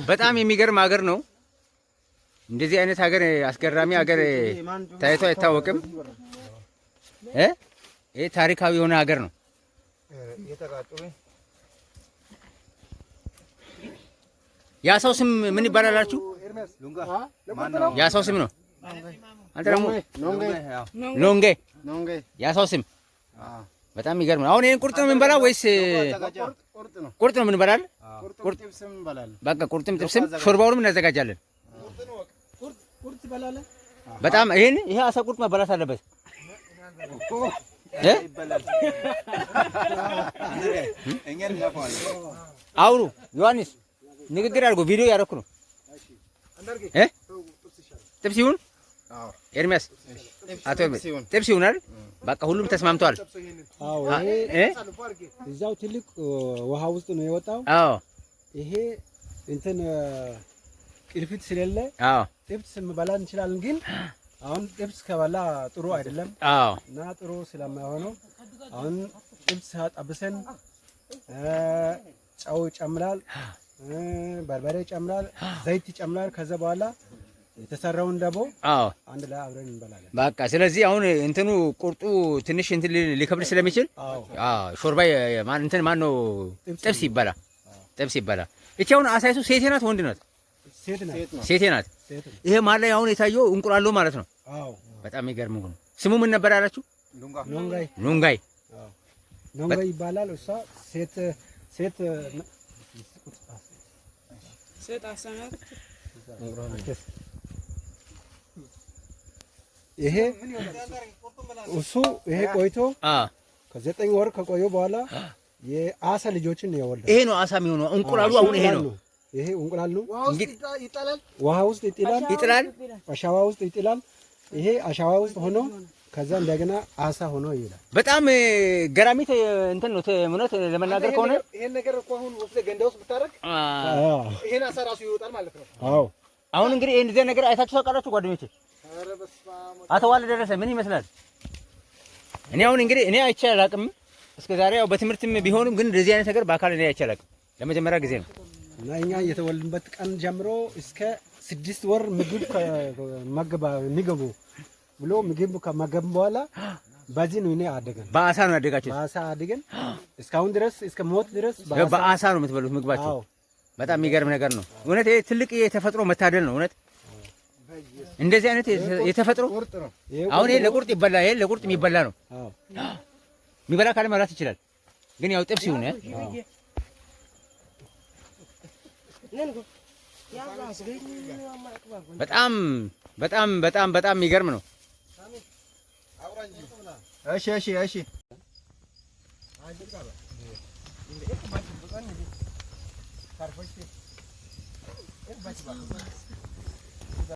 በጣም የሚገርም ሀገር ነው። እንደዚህ አይነት ሀገር አስገራሚ ሀገር ታይቶ አይታወቅም። ይሄ ታሪካዊ የሆነ ሀገር ነው። ያ ሰው ስም ምን ይባላላችሁ? ያ ሰው ስም ነው። አንተ ደግሞ ሎንጌ ያ ሰው ስም በጣም የሚገርም ነው። አሁን ይሄን ቁርጥ ነው የምንበላው ወይስ ቁርጥ ነው የምንበላው? በቃ ቁርጥም ጥብስም ሾርባውንም እናዘጋጃለን። በጣም ይሄ አሳ ቁርጥ መበላት አለበት። አውሩ ዮሐንስ ንግግር አድርጎ ቪዲዮ ያደረኩ ነው። ጥብስ ይሁን ኤርሚያስ አቶ ጥብስ ይሁን አይደል? በቃ ሁሉም ተስማምተዋል። አዎ እዛው ትልቅ ውሃ ውስጥ ነው የወጣው። አዎ ይሄ እንትን ቅርፊት ስለሌለ ጥብስ መበላ እንችላለን፣ ግን አሁን ጥብስ ከበላ ጥሩ አይደለም። አዎ እና ጥሩ ስለማይሆነው አሁን ጥብስ ጠብሰን ጨው ይጨምራል፣ በርበሬ ይጨምራል፣ ዘይት ይጨምራል። ከዛ በኋላ የተሰራውን ደግሞ አንድ ላይ አብረን እንበላለን። በቃ ስለዚህ አሁን እንትኑ ቁርጡ ትንሽ እንትን ሊከብድ ስለሚችል ሾርባ ማን ነው ጥብስ ይበላ። እቺ አሁን አሳይቱ ሴቴ ናት ወንድ ናት? ሴቴ ናት። ይሄ ማለት ላይ አሁን የታየው እንቁላል ማለት ነው። በጣም የሚገርም ነው። ስሙ ምን ነበር ያላችሁ? ኑንጋይ ይባላል። እሷ ሴት አሰናት። ይሄ ቆይቶ ከ9 ወር ከቆየ በኋላ የአሳ ልጆችን ያወልዳል። ይሄ ነው አሳ የሚሆነው እንቁላሉ። አሁን ይሄ ነው እንቁላል ነው። ውሃ ውስጥ ይጥላል፣ አሸዋ ውስጥ ይጥላል። ይሄ አሸዋ ውስጥ ሆኖ ከዛ እንደገና አሳ ሆኖ ይላል። በጣም ገራሚ እንትን ነው። እውነት ለመናገር ከሆነ ይሄን ነገር እኮ አሁን ወስደህ ገንዳ ውስጥ ብታረግ ይሄን አሳ ራሱ ይወጣል ማለት ነው። አዎ አሁን እንግዲህ እንደዚህ ነገር አይታችሁ ታውቃላችሁ ጓደኞቼ? አቶ ዋለ ደረሰ ምን ይመስላል? እኔ አይቼ አላውቅም እስከ ዛሬ። ያው በትምህርትም ቢሆንም ግን እንደዚህ አይነት ነገር በአካል እኔ አይቼ አላውቅም። ለመጀመሪያ ጊዜ ነው። እና እኛ የተወለድንበት ቀን ጀምሮ እስከ 6 ወር ምግብ የሚገቡ ብሎ ምግብ ከመገብ በኋላ በዚህ ነው እኔ አደገን። በአሳ ነው ያደጋችሁት? በአሳ አድገን እስካሁን ድረስ እስከ ሞት ድረስ በአሳ ነው የምትበሉት ምግባችሁ? በጣም የሚገርም ነገር ነው እውነት። ይሄ ትልቅ የተፈጥሮ መታደል ነው እውነት። እንደዚህ አይነት የተፈጥሮ አሁን ይሄ ለቁርጥ ይበላ፣ ይሄ ለቁርጥ የሚበላ ነው። የሚበላ ካለ መብላት ይችላል፣ ግን ያው ጥብስ ይሁን። በጣም በጣም በጣም በጣም የሚገርም ነው። እሺ